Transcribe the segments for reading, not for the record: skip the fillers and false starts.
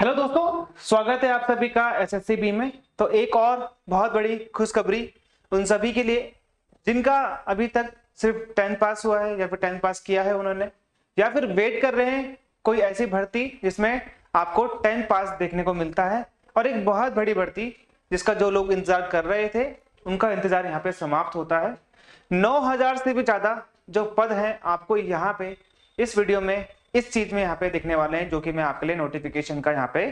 Hello दोस्तों, स्वागत है आप सभी का एसएससी बी में। तो एक और बहुत बड़ी खुशखबरी उन सभी के लिए जिनका अभी तक सिर्फ 10th पास हुआ है या फिर 10th पास किया है उन्होंने, या फिर वेट कर रहे हैं कोई ऐसी भर्ती जिसमें आपको 10th पास देखने को मिलता है। और एक बहुत बड़ी भर्ती जिसका जो लोग इंतजार कर रहे थे उनका इंतजार यहाँ पे समाप्त होता है। 9000 से भी ज्यादा जो पद हैं आपको यहाँ पे इस वीडियो में इस चीज में यहाँ पे दिखने वाले हैं, जो कि मैं आपके लिए नोटिफिकेशन का यहाँ पे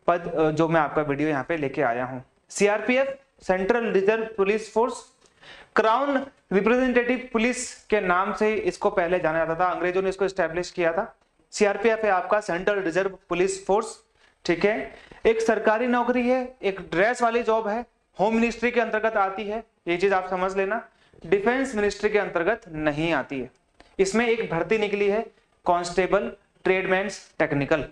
पद जो मैं आपका वीडियो यहाँ पे लेके आया हूँ। CRPF, central reserve police force, crown representative police के नाम से इसको पहले जाना जाता था, अंग्रेजों ने इसको एस्टेब्लिश किया था। सीआरपीएफ है आपका सेंट्रल रिजर्व पुलिस फोर्स, ठीक है। एक सरकारी नौकरी है, एक ड्रेस वाली जॉब है, होम मिनिस्ट्री के अंतर्गत आती है, ये चीज आप समझ लेना। डिफेंस मिनिस्ट्री के अंतर्गत नहीं आती है। इसमें एक भर्ती निकली है कांस्टेबल ट्रेडमैन्स टेक्निकल।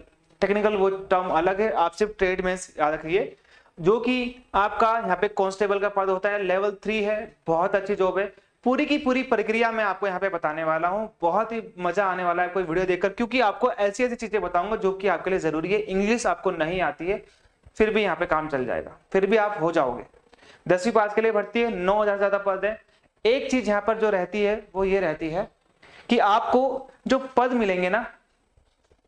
टेक्निकल वो टर्म अलग है, आप सिर्फ ट्रेडमैन्स याद रखिए, जो कि आपका यहाँ पे कांस्टेबल का पद होता है। लेवल 3 है, बहुत अच्छी जॉब है। पूरी की पूरी प्रक्रिया मैं आपको यहाँ पे बताने वाला हूँ, बहुत ही मजा आने वाला है कोई वीडियो देखकर, क्योंकि आपको ऐसी ऐसी चीजें बताऊंगा जो कि आपके लिए जरूरी है। इंग्लिश आपको नहीं आती है फिर भी यहाँ पे काम चल जाएगा, फिर भी आप हो जाओगे। 10वीं पास के लिए भर्ती है, 9000 ज्यादा पद है। एक चीज यहाँ पर जो रहती है वो ये रहती है कि आपको जो पद मिलेंगे ना,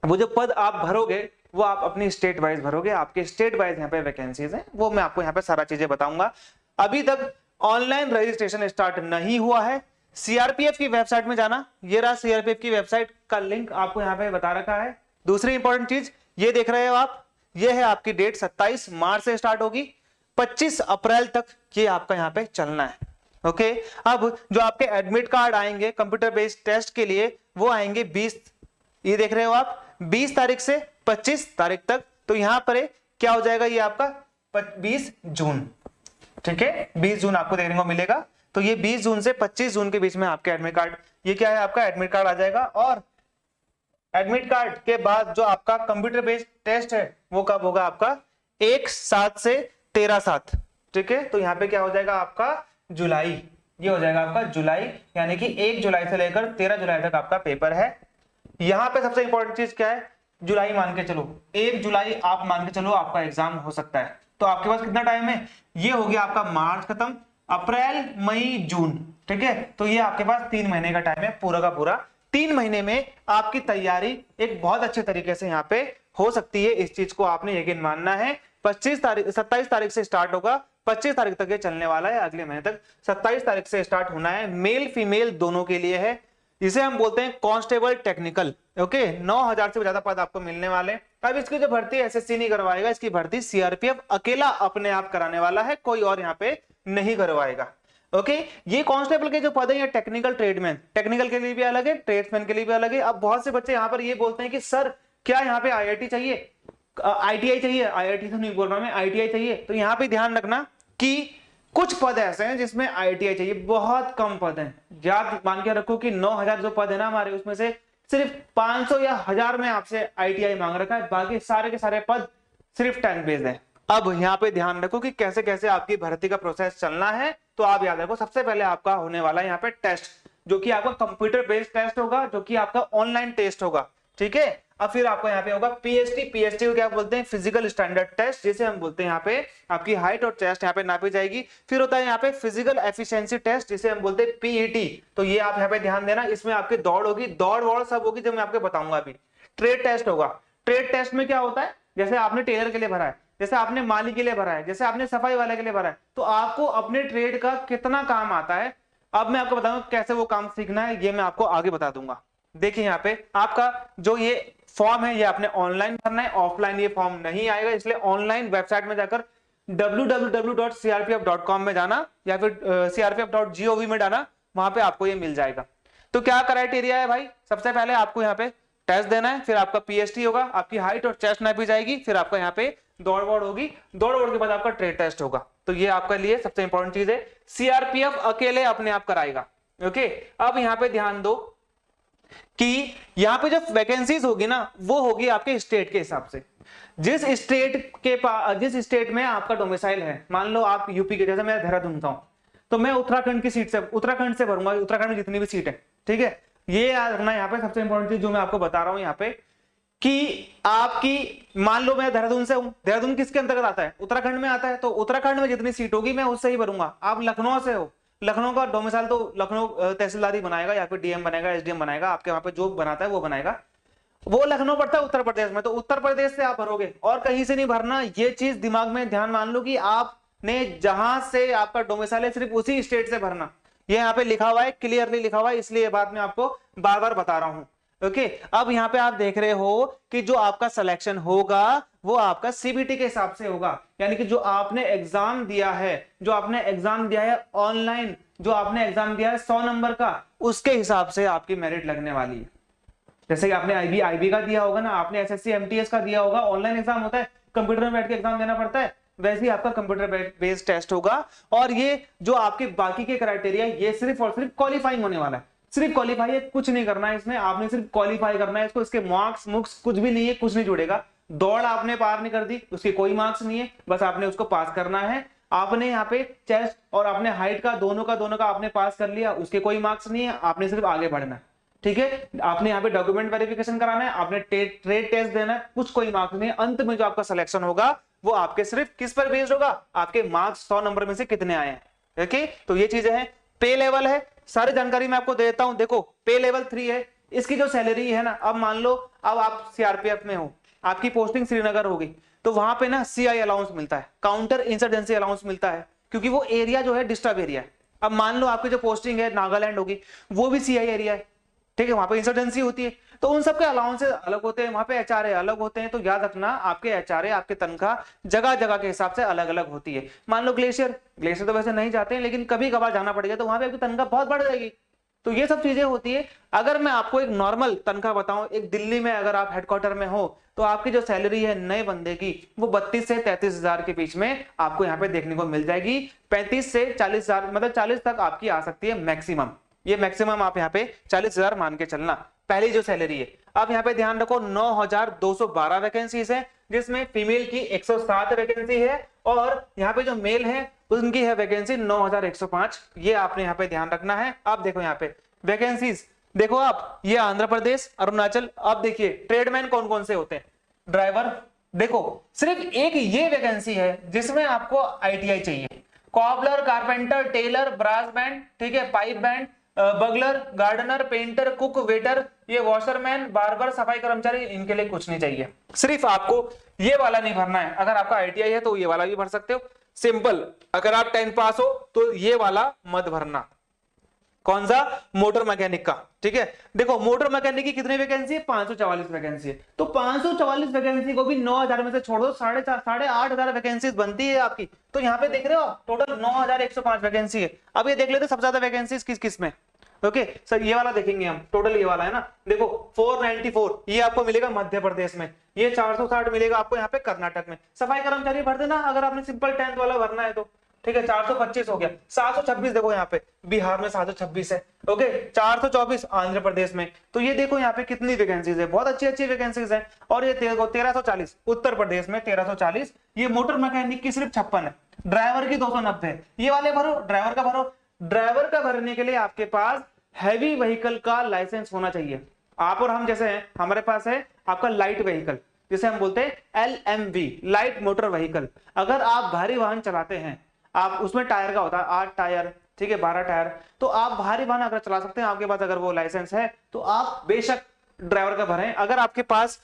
वो जो पद आप भरोगे वो आप अपनी स्टेट वाइज भरोगे। आपके स्टेट वाइज यहाँ पे वैकेंसीज हैं, वो मैं आपको यहाँ पे सारा चीजें बताऊंगा। अभी तक ऑनलाइन रजिस्ट्रेशन स्टार्ट नहीं हुआ है। सीआरपीएफ की वेबसाइट में जाना, ये रहा सीआरपीएफ की वेबसाइट का लिंक आपको यहाँ पे बता रखा है। दूसरी इंपॉर्टेंट चीज ये देख रहे हो आप, ये है आपकी डेट 27 मार्च से स्टार्ट होगी, 25 अप्रैल तक ये आपका यहाँ पे चलना है। ओके अब जो आपके एडमिट कार्ड आएंगे कंप्यूटर बेस्ड टेस्ट के लिए वो आएंगे 20, ये देख रहे हो आप, 20 तारीख से 25 तारीख तक। तो यहां पर क्या हो जाएगा, ये आपका 20 जून, ठीक है, 20 जून आपको देखने को मिलेगा। तो ये 20 जून से 25 जून के बीच में आपके एडमिट कार्ड, ये क्या है आपका एडमिट कार्ड आ जाएगा। और एडमिट कार्ड के बाद जो आपका कंप्यूटर बेस्ड टेस्ट है वो कब होगा आपका 1/7 से 13/7, ठीक है। तो यहाँ पे क्या हो जाएगा आपका जुलाई, ये हो जाएगा आपका जुलाई, यानी कि 1 जुलाई से लेकर 13 जुलाई तक आपका पेपर है। यहां पे सबसे इंपॉर्टेंट चीज क्या है, जुलाई मान के चलो, 1 जुलाई आप मान के चलो आपका एग्जाम हो सकता है। तो आपके पास कितना टाइम है, ये हो गया आपका मार्च खत्म, अप्रैल मई जून, ठीक है। तो ये आपके पास 3 महीने का टाइम है, पूरा का पूरा 3 महीने में आपकी तैयारी एक बहुत अच्छे तरीके से यहाँ पे हो सकती है। इस चीज को आपने यकीन मानना है। 27 तारीख से स्टार्ट होगा, 25 तारीख तक ये चलने वाला है, अगले महीने तक 27 तारीख से स्टार्ट होना है। मेल फीमेल दोनों के लिए है, इसे हम बोलते हैं कांस्टेबल टेक्निकल। ओके 9000 से ज्यादा पद आपको मिलने वाले। अब इसकी जो भर्ती एसएससी नहीं करवाएगा, इसकी भर्ती सीआरपीएफ अकेला अपने आप कराने वाला है, कोई और यहाँ पे नहीं करवाएगा। ओके ये कांस्टेबल के जो पद है ये टेक्निकल ट्रेडमैन, टेक्निकल के लिए भी अलग है, ट्रेड्समैन के लिए भी अलग है। अब बहुत से बच्चे यहाँ पर ये बोलते हैं कि सर क्या यहाँ पे आईआईटी चाहिए, आईटीआई चाहिए, आईआईटी तो नहीं बोल रहा मैं, आईटीआई चाहिए। तो यहाँ पे ध्यान रखना कि कुछ पद ऐसे हैं जिसमें आईटीआई चाहिए, बहुत कम पद हैं। याद मान के रखो कि 9000 जो पद है ना हमारे, उसमें से सिर्फ 500 या 1000 में आपसे आईटीआई मांग रखा है, बाकी सारे के सारे पद सिर्फ 10 बेस्ड है। अब यहाँ पे ध्यान रखो कि कैसे कैसे आपकी भर्ती का प्रोसेस चलना है। तो आप याद रखो, सबसे पहले आपका होने वाला है यहाँ पे टेस्ट, जो कि आपका कंप्यूटर बेस्ड टेस्ट होगा, जो कि आपका ऑनलाइन टेस्ट होगा, ठीक है। अब फिर आपको यहाँ पे होगा पीएसटी को क्या बोलते हैं, फिजिकल स्टैंडर्ड टेस्ट, जिसे हम बोलते हैं यहाँ पे आपकी हाइट और चेस्ट यहाँ पे नापी जाएगी। फिर होता है यहाँ पे फिजिकल एफिशिएंसी टेस्ट, जिसे हम बोलते हैं पीईटी। तो ये आप यहाँ पे ध्यान देना, इसमें आपकी दौड़ होगी, दौड़ वौड़ सब होगी, जो मैं आपको बताऊंगा अभी। ट्रेड टेस्ट होगा, ट्रेड टेस्ट में क्या होता है, जैसे आपने टेलर के लिए भरा है, जैसे आपने माली के लिए भरा है, जैसे आपने सफाई वाले के लिए भरा है, तो आपको अपने ट्रेड का कितना काम आता है, अब मैं आपको बताऊंगा कैसे वो काम सीखना है, ये मैं आपको आगे बता दूंगा। देखिए यहाँ पे आपका जो ये फॉर्म है ये आपने ऑनलाइन भरना है, ऑफलाइन ये फॉर्म नहीं आएगा, इसलिए ऑनलाइन वेबसाइट में जाकर www.crpf.com में जाना या फिर crpf.gov में जाना, वहां पे आपको ये मिल जाएगा। तो क्या क्राइटेरिया है भाई, सबसे पहले आपको यहाँ पे टेस्ट देना है, फिर आपका पीएसटी होगा, आपकी हाइट और चेस्ट नापी जाएगी, फिर आपका यहाँ पे दौड़ वौड़ होगी, दौड़ वौड़ के बाद आपका ट्रेड टेस्ट होगा। तो ये आपके लिए सबसे इंपॉर्टेंट चीज है, सीआरपीएफ अकेले अपने आप कराएगा। ओके अब यहाँ पे ध्यान दो कि यहाँ पे जो वैकेंसीज होगी ना वो होगी आपके स्टेट के हिसाब से। जिस स्टेट में आपका डोमिसाइल है, मान लो आप यूपी के, जैसे मैं देहरादून का हूं, तो मैं उत्तराखंड की सीट से, उत्तराखंड से भरूंगा, उत्तराखंड में जितनी भी सीट है, ठीक है। ये याद रखना यहाँ पे सबसे इंपॉर्टेंट चीज जो मैं आपको बता रहा हूं यहाँ पे, कि आपकी, मान लो मैं देहरादून से हूं, देहरादून किसके अंतर्गत आता है? उत्तराखंड में आता है, तो उत्तराखंड में जितनी सीट होगी मैं उससे ही भरूंगा। आप लखनऊ से हो, लखनऊ का डोमिसाइल तो लखनऊ तहसीलदारी बनाएगा या फिर डीएम बनाएगा, एसडीएम बनाएगा, आपके वहां पे जो बनाता है वो बनाएगा, वो लखनऊ पड़ता है उत्तर प्रदेश में, तो उत्तर प्रदेश से आप भरोगे और कहीं से नहीं भरना। ये चीज दिमाग में ध्यान मान लो कि आपने जहां से आपका डोमिसाइल है सिर्फ उसी स्टेट से भरना। ये यहाँ पे लिखा हुआ है, क्लियरली लिखा हुआ है, इसलिए ये बात मैं आपको बार बार बता रहा हूं। ओके, अब यहाँ पे आप देख रहे हो कि जो आपका सिलेक्शन होगा वो आपका सीबीटी के हिसाब से होगा, यानी कि जो आपने एग्जाम दिया है, जो आपने एग्जाम दिया है ऑनलाइन, जो आपने एग्जाम दिया है 100 नंबर का, उसके हिसाब से आपकी मेरिट लगने वाली है। जैसे कि आपने आईबी का दिया होगा ना, आपने एसएससी एमटीएस का दिया होगा, ऑनलाइन एग्जाम होता है, कंप्यूटर में बैठ के एग्जाम देना पड़ता है, वैसे ही आपका कंप्यूटर बेस्ड टेस्ट होगा। और ये जो आपके बाकी के क्राइटेरिया, ये सिर्फ और सिर्फ क्वालिफाइंग होने वाला है, सिर्फ क्वालिफाई है, कुछ नहीं करना है इसमें, आपने सिर्फ क्वालिफाई करना है इसको, इसके मार्क्स मुक्स कुछ भी नहीं है, कुछ नहीं जुड़ेगा। दौड़ आपने पार नहीं कर दी, उसके कोई मार्क्स नहीं है, बस आपने उसको पास करना है। आपने यहाँ पे चेस्ट और आपने हाइट का दोनों का आपने पास कर लिया, उसके कोई मार्क्स नहीं है, आपने सिर्फ आगे बढ़ना है। ठीक है, आपने यहाँ पे डॉक्यूमेंट वेरिफिकेशन कराना है, आपने ट्रेड टेस्ट देना है, कुछ कोई मार्क्स नहीं है। अंत में जो आपका सिलेक्शन होगा वो आपके सिर्फ किस पर बेस्ड होगा? आपके मार्क्स 100 नंबर में से कितने आए हैं। ओके, तो ये चीजें हैं। पे लेवल है, सारी जानकारी मैं आपको दे देता हूं। देखो, पे लेवल 3 है, इसकी जो सैलरी है ना, अब मान लो अब आप सीआरपीएफ में हो, आपकी पोस्टिंग श्रीनगर होगी, तो वहां पे ना सीआई अलाउंस मिलता है, काउंटर इंसर्जेंसी अलाउंस मिलता है, क्योंकि वो एरिया जो है डिस्टर्ब एरिया है। अब मान लो आपकी जो पोस्टिंग है नागालैंड होगी, वो भी सीआई एरिया है, ठीक है, वहां पे इंसर्जेंसी होती है, तो उन सबके अलाउंसेस अलग होते हैं, वहां पे एचआरए अलग होते हैं। तो याद रखना, आपके एचआरए, आपके तनख्वाह जगह जगह के हिसाब से अलग अलग होती है। मान लो ग्लेशियर तो वैसे नहीं जाते हैं, लेकिन कभी कभार जाना पड़ेगा, तो वहां पे आपकी तनख्वाह बहुत बढ़ जाएगी। तो ये सब चीजें होती है। अगर मैं आपको एक नॉर्मल तनख्वाह बताऊं, एक दिल्ली में अगर आप हेडक्वार्टर में हो, तो आपकी जो सैलरी है नए बंदे की, वो 32 से 33 हजार के बीच में आपको यहाँ पे देखने को मिल जाएगी। 35 से 40 हजार, मतलब 40 तक आपकी आ सकती है मैक्सिमम। ये मैक्सिमम आप यहाँ पे 40 हजार मान के चलना, पहली जो सैलरी है। अब यहाँ पे ध्यान रखो, 9212 वैकेंसीज है, जिसमें फीमेल की 107 वैकेंसी है, और यहाँ पे जो मेल है उनकी है वैकेंसी 9105। ये आपने यहाँ पे ध्यान रखना है। आप देखो यहाँ पे वैकेंसीज देखो आप, ये आंध्र प्रदेश, अरुणाचल। आप देखिए ट्रेडमैन कौन कौन से होते हैं, ड्राइवर, देखो सिर्फ एक ये वैकेंसी है जिसमें आपको आईटीआई चाहिए। Cobbler, carpenter, tailor, brass band, ठीक है, pipe band, bugler, gardener, painter, cook, waiter, ये वॉशरमैन, बार्बर, सफाई कर्मचारी, इनके लिए कुछ नहीं चाहिए। सिर्फ आपको ये वाला नहीं भरना है। अगर आपका आईटीआई है तो ये वाला भी भर सकते हो, सिंपल। अगर आप 10 पास हो तो ये वाला मत भरना। कौन सा? मोटर मैकेनिक का। ठीक है, देखो मोटर मैकेनिक की कितनी वैकेंसी है? 544 वैकेंसी है। तो 544 वैकेंसी को भी 9000 में से छोड़ दो, 8,500 वैकेंसी बनती है आपकी। तो यहाँ पे देख रहे हो आप, टोटल 9105 वैकेंसी है। अब ये देख लेते सबसे ज्यादा वैकेंसी किस किस में। ओके सर, ये वाला देखेंगे हम, टोटल ये वाला है ना, देखो 494 ये आपको मिलेगा मध्य प्रदेश में, ये 460 मिलेगा आपको यहाँ पे कर्नाटक में। सफाई कर्मचारी भर देना अगर आपने सिंपल 10th वाला भरना है तो, ठीक है। 425 हो गया। 726 देखो यहाँ पे बिहार में 726 है। ओके, 424 आंध्र प्रदेश में। तो ये देखो यहाँ पे कितनी वैकेंसीज है, बहुत अच्छी अच्छी वैकेंसीज है। और ये 1340 उत्तर प्रदेश में 1340। ये मोटर मैकेनिक की सिर्फ 56 है, ड्राइवर की 290 है। ये वाले भरो, ड्राइवर का भरो। ड्राइवर का भरने के लिए आपके पास हैवी व्हीकल का लाइसेंस होना चाहिए। आप और हम जैसे हैं, हमारे पास है आपका लाइट व्हीकल, जिसे हम बोलते हैं LMV, लाइट मोटर व्हीकल। अगर आप भारी वाहन चलाते हैं, आप उसमें टायर का होता है 8 टायर, ठीक है, 12 टायर, तो आप भारी वाहन अगर चला सकते हैं, आपके पास अगर वो लाइसेंस है, तो आप बेशक ड्राइवर का भरें। अगर आपके पास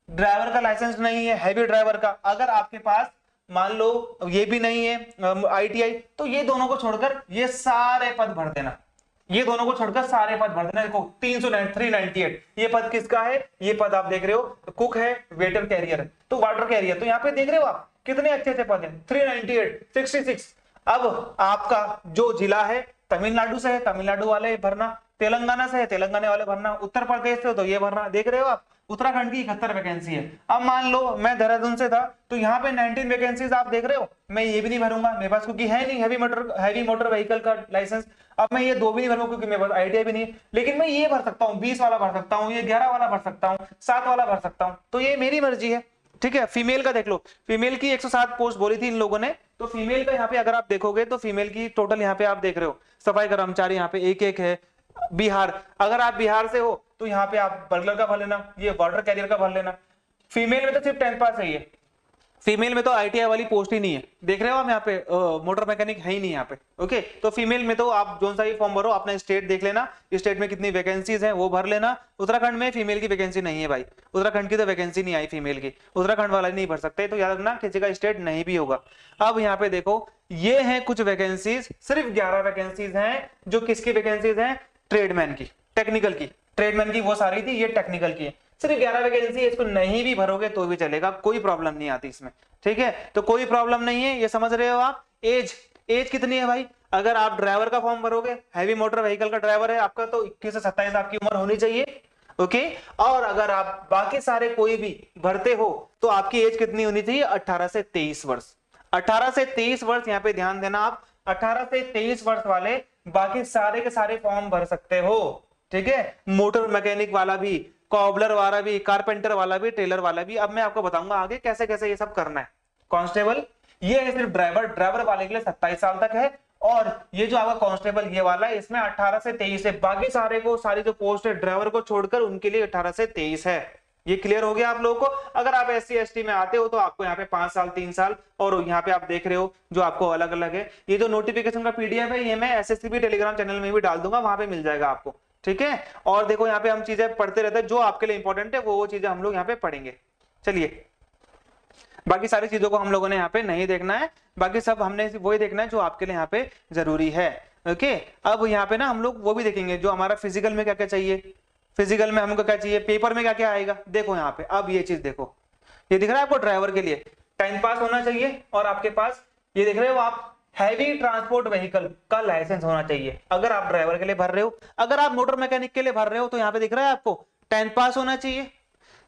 ड्राइवर का लाइसेंस नहीं है, हैवी ड्राइवर का, अगर आपके पास मान लो ये भी नहीं है ITI, तो ये दोनों को छोड़कर ये सारे पद भर देना। ये दोनों को छोड़कर सारे पद भर देना। देखो 398 ये पद किसका है? ये पद आप देख रहे हो, कुक है, वेटर कैरियर है, तो वाटर कैरियर। तो यहाँ पे देख रहे हो आप कितने अच्छे अच्छे पद हैं, 398, 66। अब आपका जो जिला है तमिलनाडु से है, तमिलनाडु वाले भरना, तेलंगाना से है, तेलंगाना वाले भरना, उत्तर प्रदेश से हो तो ये भरना। देख रहे हो आप, उत्तराखंड की 71 वैकेंसी है। अब मान लो मैं देहरादून से था, तो यहाँ पे 19 वैकेंसीज आप देख रहे हो। मैं ये भी नहीं भरूंगा, मेरे पास क्योंकि है नहीं हैवी मोटर व्हीकल का लाइसेंस। अब मैं ये 2 भी नहीं भरूंगा क्योंकि मेरे पास ITI भी नहीं है। लेकिन मैं ये भर सकता हूँ, 20 वाला भर सकता हूँ, ये 11 वाला भर सकता हूँ, 7 वाला भर सकता हूँ। तो ये मेरी मर्जी है, ठीक है। फीमेल का देख लो, फीमेल की 107 पोस्ट बोली थी इन लोगों ने, तो फीमेल का यहाँ पे अगर आप देखोगे तो फीमेल की टोटल यहाँ पे आप देख रहे हो, सफाई कर्मचारी यहाँ पे 1 है, बिहार, अगर आप बिहार से हो तो यहाँ पे आप बर्गलर का भर लेना, ये वाटर कैरियर का भर लेना। फीमेल में तो सिर्फ 10th पास है, ये फीमेल में तो आईटीआई वाली पोस्ट ही नहीं है, देख रहे हो आप यहाँ पे मोटर मैकेनिक है ही नहीं यहाँ पे। ओके, तो फीमेल में तो आप जो सा ही फॉर्म भरो, अपना स्टेट देख लेना, स्टेट में कितनी वैकेंसीज हैं वो भर लेना। उत्तराखंड में फीमेल की वैकेंसी नहीं है भाई, उत्तराखंड की तो वैकेंसी नहीं आई फीमेल की, उत्तराखंड वाला नहीं भर सकते, तो याद रखना किसी का स्टेट नहीं भी होगा। अब यहाँ पे देखो ये है कुछ वैकेंसीज, सिर्फ 11 वैकेंसीज हैं, जो किसकी वैकेंसीज हैं, ट्रेडमैन की, टेक्निकल की, ट्रेडमैन की वो सारी थी, ये टेक्निकल की है, सिर्फ 11 वैकेंसी है, इसको नहीं भी भरोगे तो भी चलेगा, कोई प्रॉब्लम नहीं आती इसमें, ठीक है, तो कोई प्रॉब्लम नहीं है, ये समझ रहे हो आप। एज कितनी है भाई, अगर आप ड्राइवर का फॉर्म भरोगे, हैवी मोटर व्हीकल का ड्राइवर है आपका, तो 21 से 27 आपकी उम्र होनी चाहिए। ओके, और अगर आप बाकी सारे कोई भी भरते हो तो आपकी एज कितनी होनी चाहिए, 18 से 23 वर्ष, 18 से 23 वर्ष, यहाँ पे ध्यान देना आप, 18 से 23 वर्ष वाले बाकी सारे के सारे फॉर्म भर सकते हो, ठीक है, मोटर मैकेनिक वाला भी, कॉबलर वाला भी, कारपेंटर वाला भी, टेलर वाला भी। अब मैं आपको बताऊंगा आगे कैसे कैसे ये सब करना है। कांस्टेबल ये है सिर्फ ड्राइवर, ड्राइवर वाले के लिए 27 साल तक है, और ये जो आपका कांस्टेबल ये वाला है इसमें 18 से 23 है, बाकी सारे को, सारी जो पोस्ट है ड्राइवर को छोड़कर उनके लिए 18 से 23 है। ये क्लियर हो गया आप लोगों को। अगर आप SC ST में आते हो तो आपको यहाँ पे 5 साल 3 साल, और यहाँ पे आप देख रहे हो जो आपको अलग अलग है, ये जो नोटिफिकेशन का PDF है ये मैं SSCB टेलीग्राम चैनल में भी डाल दूंगा, वहां पे मिल जाएगा आपको, ठीक है। और देखो यहाँ पे हम चीजें पढ़ते रहते हैं, जो आपके लिए इंपॉर्टेंट है वो चीजें हम लोग यहाँ पे पढ़ेंगे। चलिए, बाकी सारी चीजों को हम लोगों ने यहाँ पे नहीं देखना है, बाकी सब हमने वही देखना है जो आपके लिए यहाँ पे जरूरी है। ओके, अब यहाँ पे ना हम लोग वो भी देखेंगे जो हमारा फिजिकल में क्या क्या चाहिए, फिजिकल में हमको क्या चाहिए, पेपर में क्या क्या आएगा। देखो यहाँ पे अब ये चीज देखो, ये दिख रहा है आपको, ड्राइवर के लिए 10th पास होना चाहिए, और आपके पास ये देख रहे हो आप, हैवी ट्रांसपोर्ट व्हीकल का लाइसेंस होना चाहिए अगर आप ड्राइवर के लिए भर रहे हो। अगर आप मोटर मैकेनिक के लिए भर रहे हो तो यहाँ पे दिख रहा है आपको 10th पास होना चाहिए,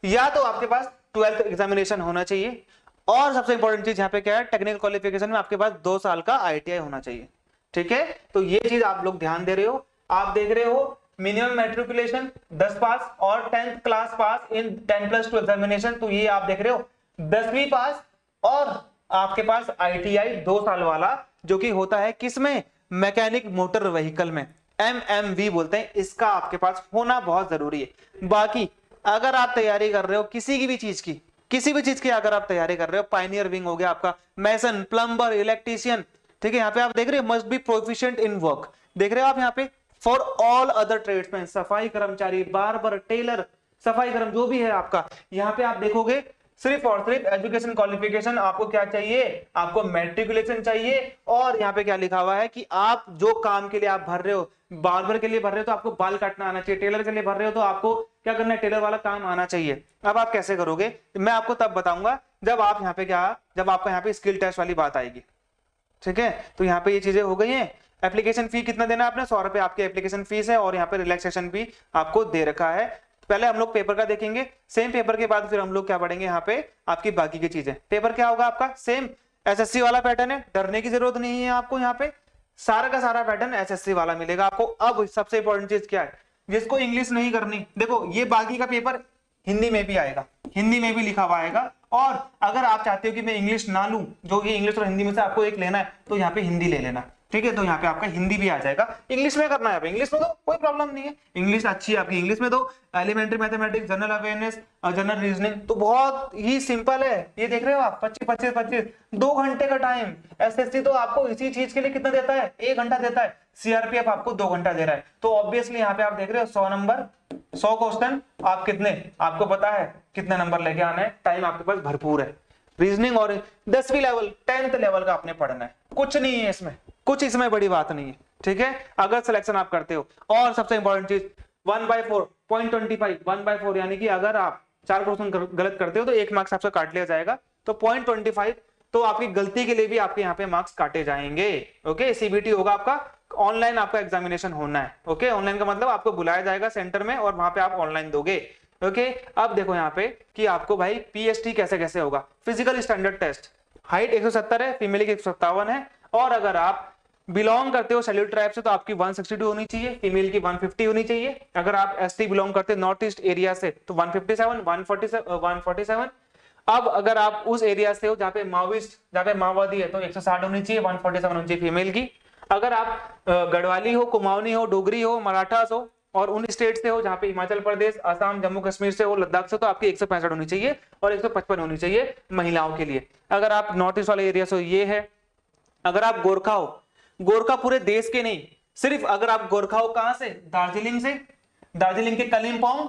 या तो आपके पास 12th एग्जामिनेशन होना चाहिए, और सबसे इंपॉर्टेंट चीज यहाँ पे क्या है, टेक्निकल क्वालिफिकेशन में आपके पास 2 साल का ITI होना चाहिए, ठीक है। तो ये चीज आप लोग ध्यान दे रहे हो। आप देख रहे हो मिनिमम मैट्रिकुलेशन 10 पास और 10th क्लास पास इन 10+2 एग्जामिनेशन, तो ये आप देख रहे हो 10वीं पास, और आपके पास ITI 2 साल वाला, जो कि होता है किसमें, मैकेनिक मोटर व्हीकल में, MMV बोलते हैं, इसका आपके पास होना बहुत जरूरी है। बाकी अगर आप तैयारी कर रहे हो किसी की भी चीज की, किसी भी चीज की अगर आप तैयारी कर रहे हो, पायनियर विंग हो गया आपका, मैसन, प्लम्बर, इलेक्ट्रीशियन, ठीक है, यहाँ पे आप देख रहे हो must be proficient in work, देख रहे हो आप यहाँ पे, फॉर ऑल अदर ट्रेड्समैन, सफाई कर्मचारी, बार्बर, टेलर, सफाई कर्म जो भी है आपका, यहाँ पे आप देखोगे सिर्फ और सिर्फ एजुकेशन क्वालिफिकेशन आपको क्या चाहिए, आपको मैट्रिकुलेशन चाहिए, और यहाँ पे क्या लिखा हुआ है कि आप जो काम के लिए आप भर रहे हो, बार्बर के लिए भर रहे हो तो आपको बाल काटना आना चाहिए, टेलर के लिए भर रहे हो तो आपको क्या करना है, टेलर वाला काम आना चाहिए। अब आप कैसे करोगे मैं आपको तब बताऊंगा जब आप यहाँ पे जब आपका यहाँ पे स्किल टेस्ट वाली बात आएगी, ठीक है। तो यहाँ पे ये चीजें हो गई हैं। एप्लीकेशन फी कितना देना है आपने, 100 रुपए आपकी एप्लीकेशन फीस है, और यहाँ पे रिलैक्सेशन भी आपको दे रखा है। पहले हम लोग पेपर का देखेंगे, सेम पेपर के बाद फिर हम लोग क्या पढ़ेंगे यहाँ पे आपकी बाकी की चीजें। पेपर क्या होगा आपका, सेम SSC वाला पैटर्न है, डरने की जरूरत नहीं है आपको, यहाँ पे सारा का सारा पैटर्न SSC वाला मिलेगा आपको। अब सबसे इंपॉर्टेंट चीज क्या है, जिसको इंग्लिश नहीं करनी, देखो ये बाकी का पेपर हिंदी में भी आएगा, हिंदी में भी लिखा हुआ आएगा, और अगर आप चाहते हो कि मैं इंग्लिश ना लूं, जो कि इंग्लिश और हिंदी में से आपको एक लेना है, तो यहाँ पे हिंदी ले लेना, ठीक है। तो यहाँ पे आपका हिंदी भी आ जाएगा, इंग्लिश में करना है, इंग्लिश में तो कोई प्रॉब्लम नहीं है, इंग्लिश अच्छी है आपकी, इंग्लिश में तो elementary mathematics, general awareness, general reasoning तो बहुत ही सिंपल है। ये देख रहे हो आप 25 2 घंटे का टाइम, SSC तो आपको इसी चीज के लिए कितना देता है, 1 घंटा देता है, CRPF आपको 2 घंटा दे रहा है। तो ऑब्वियसली यहाँ पे आप देख रहे हो 100 नंबर, 100 क्वेश्चन, आप कितने, आपको पता है कितने नंबर लेके आना है, टाइम आपके पास भरपूर है। रीजनिंग और 10वीं लेवल 10th लेवल का आपने पढ़ना है, कुछ नहीं है इसमें, कुछ इसमें बड़ी बात नहीं है, ठीक है, अगर सिलेक्शन आप करते हो। और सबसे इंपॉर्टेंट चीज 1/4 0.25 1/4, यानी कि अगर आप 4 क्वेश्चन गलत करते हो तो 1 मार्क्स आपसे काट लिया जाएगा, तो 0.25 तो आपकी गलती के लिए भी आपके यहाँ पे मार्क्स काटे जाएंगे। ओके, CBT होगा आपका, ऑनलाइन आपका एग्जामिनेशन होना है। ओके, ऑनलाइन का मतलब आपको बुलाया जाएगा सेंटर में और वहां पे आप ऑनलाइन दोगे। ओके, अब देखो यहाँ पे कि आपको भाई PST कैसे कैसे होगा, फिजिकल स्टैंडर्ड टेस्ट, हाइट 170 है, फीमेल की 157 है, और अगर आप बिलोंग करते हो शेड्यूल ट्राइब से तो आपकी 162 होनी चाहिए, फीमेल की 150 होनी चाहिए, अगर आप ST बिलोंग करते हो नॉर्थ ईस्ट एरिया से तो 157 147। अब अगर आप उस एरिया से हो जहाँ पे माओवादी है तो 160 होनी चाहिए, 147 होनी चाहिए फीमेल की। अगर आप गढ़वाली हो, कुमाऊनी हो, डोगरी हो, मराठास हो और उन स्टेट से हो जहाँ पे हिमाचल प्रदेश, असम, जम्मू कश्मीर से हो, लद्दाख से, तो आपकी 165 होनी चाहिए और 155 होनी चाहिए महिलाओं के लिए। अगर आप नॉर्थ ईस्ट वाले एरिया से हो ये है। अगर आप गोरखा हो, गोरखा पूरे देश के नहीं, सिर्फ अगर आप गोरखा हो कहां से, दार्जिलिंग से, दार्जिलिंग के कलिम्पोंग,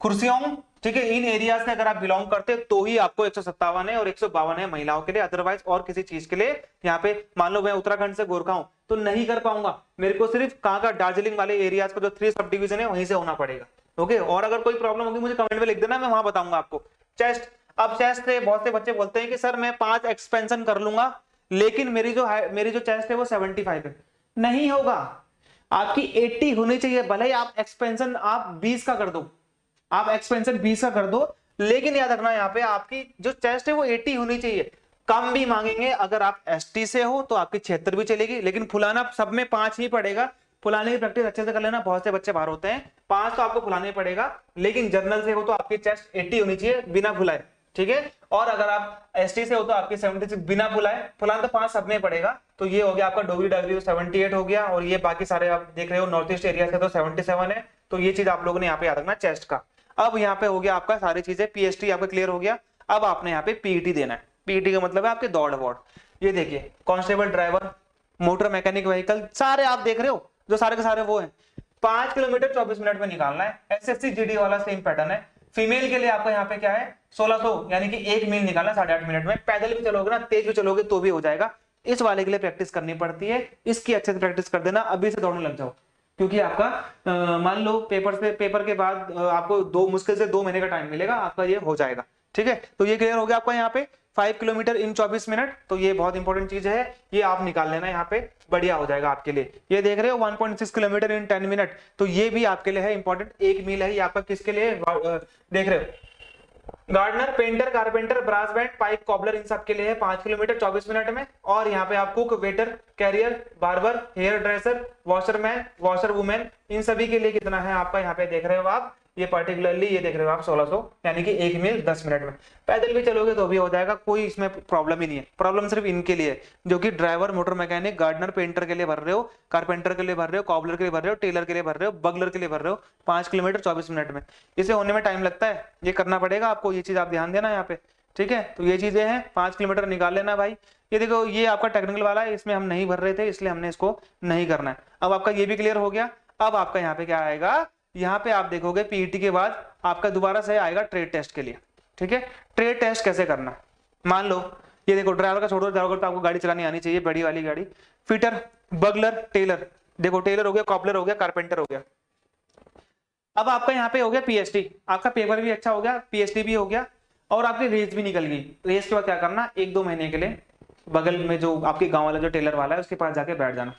खुर्सियोंग, ठीक है, इन एरिया से अगर आप बिलोंग करते हैं तो ही आपको 157 है और 152 है महिलाओं के लिए। अदरवाइज और किसी चीज के लिए यहाँ पे, मान लो मैं उत्तराखंड से गोरखा हूं तो नहीं कर पाऊंगा, मेरे को सिर्फ कहां का, दार्जिलिंग वाले एरियाज का जो 3 सब डिवीजन है वहीं से होना पड़ेगा। ओके, और अगर कोई प्रॉब्लम होगी मुझे कमेंट में लिख देना, मैं वहां बताऊंगा आपको। चेस्ट, अब चेस्ट से बहुत से बच्चे बोलते हैं कि सर मैं 5 एक्सपेंशन कर लूंगा लेकिन मेरी जो चेस्ट है वो 75 है। नहीं होगा, आपकी 80 होनी चाहिए। भले ही आप एक्सपेंशन आप 20 का कर दो, आप एक्सपेंशन 20 का कर दो, लेकिन याद रखना यहाँ पे आपकी जो चेस्ट है वो 80 होनी चाहिए। कम भी मांगेंगे, अगर आप एसटी से हो तो आपकी 76 भी चलेगी, लेकिन फुलाना सब में 5 ही पड़ेगा। फुलाने की प्रैक्टिस अच्छे से कर लेना, बहुत से बच्चे बाहर होते हैं, 5 तो आपको फुलाने पड़ेगा, लेकिन जनरल से हो तो आपकी चेस्ट 80 होनी चाहिए बिना फुलाए, ठीक है। और अगर आप एसटी से हो तो आपकी 76 बिना फुलाए, फुलाना तो 5 सब में पड़ेगा। तो ये हो गया आपका डोगरी डागरी 78 हो गया, और ये बाकी सारे आप देख रहे हो नॉर्थ ईस्ट एरिया से तो 77 है। तो ये चीज आप लोगों ने यहाँ पे याद रखना चेस्ट का। अब यहाँ पे हो गया आपका सारी चीजें, पीएसटी आपका क्लियर हो गया। अब आपने यहाँ पे पीईटी देना है। पीईटी का मतलब है आपके दौड़ अवार्ड। ये देखिए, constable, driver, motor mechanic vehicle, सारे आप देख रहे हो जो सारे के सारे वो है। 5 किलोमीटर 24 मिनट में निकालना है। एसएससी जीडी वाला सेम पैटर्न है। फीमेल के लिए आपका यहाँ पे क्या है 1600, यानी कि 1 मील निकालना 8.5 मिनट में। पैदल भी चलोगे ना, तेज भी चलोगे तो भी हो जाएगा। इस वाले के लिए प्रैक्टिस करनी पड़ती है, इसकी अच्छे से प्रैक्टिस कर देना, अभी से दौड़ने लग जाओ। क्योंकि आपका मान लो पेपर के बाद आपको मुश्किल से 2 महीने का टाइम मिलेगा, आपका ये हो जाएगा, ठीक है। तो ये क्लियर हो गया आपका यहाँ पे 5 किलोमीटर इन 24 मिनट। तो ये बहुत इंपॉर्टेंट चीज है, ये आप निकाल लेना यहाँ पे, बढ़िया हो जाएगा आपके लिए। ये देख रहे हो 1.6 किलोमीटर इन 10 मिनट, तो ये भी आपके लिए है इंपॉर्टेंट। 1 मील है ये आपका, किसके लिए देख रहे हो, gardener, painter, carpenter, brass band, pipe, cobbler, इन सब के लिए है 5 किलोमीटर 24 मिनट में। और यहाँ पे आप cook, waiter, carrier, barber, hair dresser, washerman, washer women, इन सभी के लिए कितना है आपका यहाँ पे देख रहे हो आप, ये पर्टिकुलरली ये देख रहे हो आप 1600, यानी कि 1 मील 10 मिनट में। पैदल भी चलोगे तो भी हो जाएगा, कोई इसमें प्रॉब्लम ही नहीं है। प्रॉब्लम सिर्फ इनके लिए है जो कि driver, motor mechanic, gardener, painter के लिए भर रहे हो, कारपेंटर के लिए भर रहे हो, कॉबलर के लिए भर रहे हो, टेलर के लिए भर रहे हो, बगलर के लिए भर रहे हो। 5 किलोमीटर 24 मिनट में, इसे होने में टाइम लगता है, ये करना पड़ेगा आपको, ये चीज आप ध्यान देना यहाँ पे, ठीक है। तो ये चीजें हैं, 5 किलोमीटर निकाल लेना भाई। ये देखो, ये आपका टेक्निकल वाला है, इसमें हम नहीं भर रहे थे इसलिए हमने इसको नहीं करना है। अब आपका ये भी क्लियर हो गया। अब आपका यहाँ पे क्या आएगा, यहाँ पे आप देखोगे पीईटी के बाद आपका दोबारा से आएगा ट्रेड टेस्ट के लिए, ठीक है। ट्रेड टेस्ट कैसे करना, मान लो ये देखो, ड्राइवर का छोड़ो, ड्राइवर तो आपको गाड़ी चलानी आनी चाहिए, बड़ी वाली गाड़ी। फिटर, बगलर, टेलर, देखो टेलर हो गया, कॉपलर हो गया, कारपेंटर हो गया। अब आपका यहाँ पे हो गया पीएचडी, आपका पेपर भी अच्छा हो गया, पीएचडी भी हो गया, और आपकी रेस भी निकल गई। रेस के बाद क्या करना, 1-2 महीने के लिए बगल में जो आपके गांव वाला जो टेलर वाला है उसके पास जाके बैठ जाना।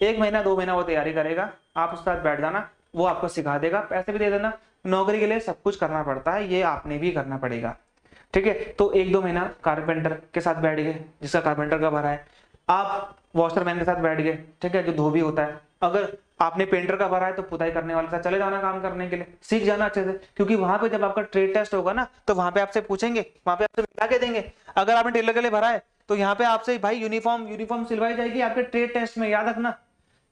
1 महीना 2 महीना वो तैयारी करेगा, आप उसके साथ बैठ जाना, वो आपको सिखा देगा, पैसे भी दे देना। नौकरी के लिए सब कुछ करना पड़ता है, ये आपने भी करना पड़ेगा, ठीक है। तो 1-2 महीना कारपेंटर के साथ बैठ गए, जिसका कारपेंटर का भरा है। आप वॉशरमैन के साथ बैठ गए, ठीक है, जो धोबी होता है। अगर आपने पेंटर का भरा है तो पुताई करने वाले के साथ चले जाना काम करने के लिए, सीख जाना अच्छे से। क्योंकि वहां पे जब आपका ट्रेड टेस्ट होगा ना, तो वहां पे आपसे पूछेंगे, वहां पे आपसे मिला के देंगे। अगर आपने टेलर के लिए भरा है तो यहाँ पे आपसे भाई यूनिफॉर्म सिलवाई जाएगी आपके ट्रेड टेस्ट में, याद रखना।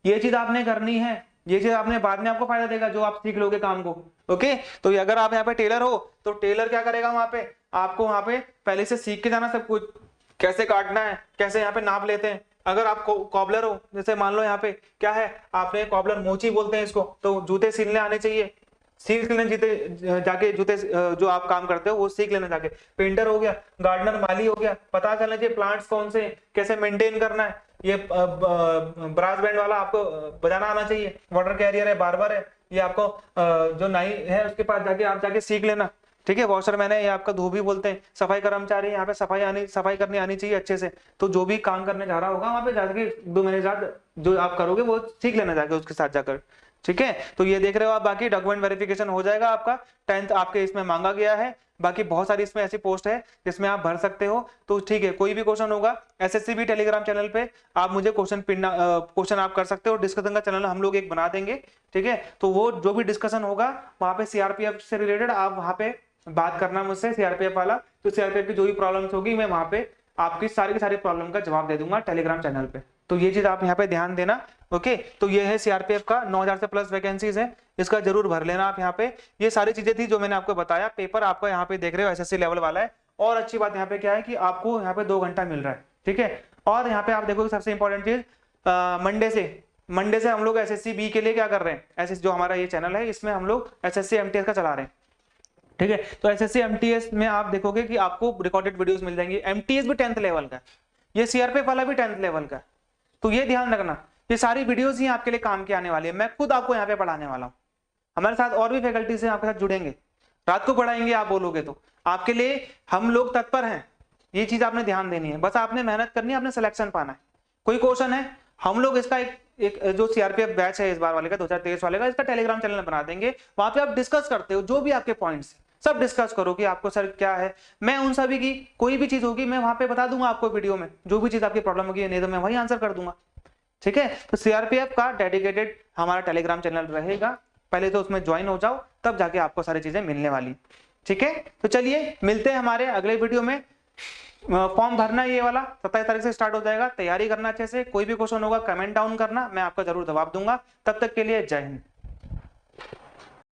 ये चीज आपने करनी है, ये चीज आपने बाद में आपको फायदा देगा, जो आप सीख लोगे काम को, ओके। तो अगर आप यहाँ पे टेलर हो तो टेलर क्या करेगा, वहां पे आपको वहां पे पहले से सीख के जाना सब कुछ, कैसे काटना है, कैसे यहाँ पे नाप लेते हैं। अगर आप कॉबलर हो, जैसे मान लो यहाँ पे क्या है, आपने कॉबलर मोची बोलते हैं इसको, तो जूते सिलने आने चाहिए, सीख लेना जाके जूते, जो आप काम करते हो वो सीख लेना जाके। पेंटर हो गया, गार्डनर, माली हो गया, पता चलना चाहिए प्लांट्स कौन से, कैसे मेंटेन करना है। ये ब्रास बैंड वाला आपको बजाना आना चाहिए। वाटर कैरियर है, बार्बर है, ये आपको जो नाई है उसके पास जाके आप जाके सीख लेना, ठीक है। वॉशरमैन है, ये आपका धोबी बोलते हैं। सफाई कर्मचारी, यहाँ पे सफाई करनी आनी चाहिए अच्छे से। तो जो भी काम करने जा रहा होगा वहां पे जाके 2 महीने बाद जो आप करोगे वो सीख लेना जाके उसके साथ जाकर, ठीक है। तो ये देख रहे हो आप, बाकी डॉक्यूमेंट वेरिफिकेशन हो जाएगा आपका। 10th आपके इसमें मांगा गया है, बाकी बहुत सारी इसमें ऐसी पोस्ट है जिसमें आप भर सकते हो। तो ठीक है, कोई भी क्वेश्चन होगा एसएससी भी टेलीग्राम चैनल पे आप मुझे क्वेश्चन आप कर सकते हो। डिस्कशन का चैनल हम लोग एक बना देंगे, ठीक है। तो वो जो भी डिस्कशन होगा वहां पे सीआरपीएफ से रिलेटेड आप वहां पे बात करना मुझसे, सीआरपीएफ वाला। तो सीआरपीएफ की जो भी प्रॉब्लम्स होगी मैं वहां पे आपकी सारी की सारी प्रॉब्लम का जवाब दे दूंगा टेलीग्राम चैनल पे। तो ये चीज आप यहाँ पे ध्यान देना। ओके, तो ये है सीआरपीएफ का 9000 से प्लस वैकेंसीज है, इसका जरूर भर लेना आप यहाँ पे। ये सारी चीजें थी जो मैंने आपको बताया। पेपर आपका यहाँ पे देख रहे हो एसएससी लेवल वाला है, और अच्छी बात यहाँ पे क्या है कि आपको यहाँ पे 2 घंटा मिल रहा है, ठीक है। और यहाँ पे आप देखोगे सबसे इंपॉर्टेंट चीज, मंडे से हम लोग एसएससी बी के लिए क्या कर रहे हैं, एसएस जो हमारा ये चैनल है इसमें हम लोग एसएससी एमटीएस का चला रहे हैं, ठीक है। तो एसएससी एमटीएस में आप देखोगे कि आपको रिकॉर्डेड वीडियोस मिल जाएंगी। एमटीएस भी 10th लेवल का, ये सीआरपीएफ वाला भी 10th लेवल का, तो ये ध्यान रखना, ये सारी वीडियोस ही आपके लिए काम के आने वाली है। मैं खुद आपको यहाँ पे पढ़ाने वाला हूँ, हमारे साथ और भी फैकल्टीज हैं आपके साथ जुड़ेंगे, रात को पढ़ाएंगे आप बोलोगे तो। आपके लिए हम लोग तत्पर हैं, ये चीज आपने ध्यान देनी है, बस आपने मेहनत करनी है, आपने सिलेक्शन पाना है। कोई क्वेश्चन है, हम लोग इसका एक जो सीआरपीएफ बैच है इस बार वाले का 2023 वाले का, इसका टेलीग्राम चैनल बना देंगे, वहां पे आप डिस्कस करते हो जो भी आपके पॉइंट्स सब डिस्कस करो कि आपको सर क्या है। मैं उन सभी की कोई भी चीज होगी मैं वहां पे बता दूंगा आपको वीडियो में, जो भी चीज आपकी प्रॉब्लम होगी, नहीं तो मैं वही आंसर कर दूंगा, ठीक है। तो सीआरपीएफ का डेडिकेटेड हमारा टेलीग्राम चैनल रहेगा, पहले तो उसमें ज्वाइन हो जाओ, तब जाके आपको सारी चीजें मिलने वाली, ठीक है। तो चलिए मिलते हैं हमारे अगले वीडियो में। फॉर्म भरना ये वाला 27 तारीख से स्टार्ट हो जाएगा, तैयारी करना अच्छे से। कोई भी क्वेश्चन होगा कमेंट डाउन करना, मैं आपका जरूर जवाब दूंगा। तब तक के लिए जय हिंद।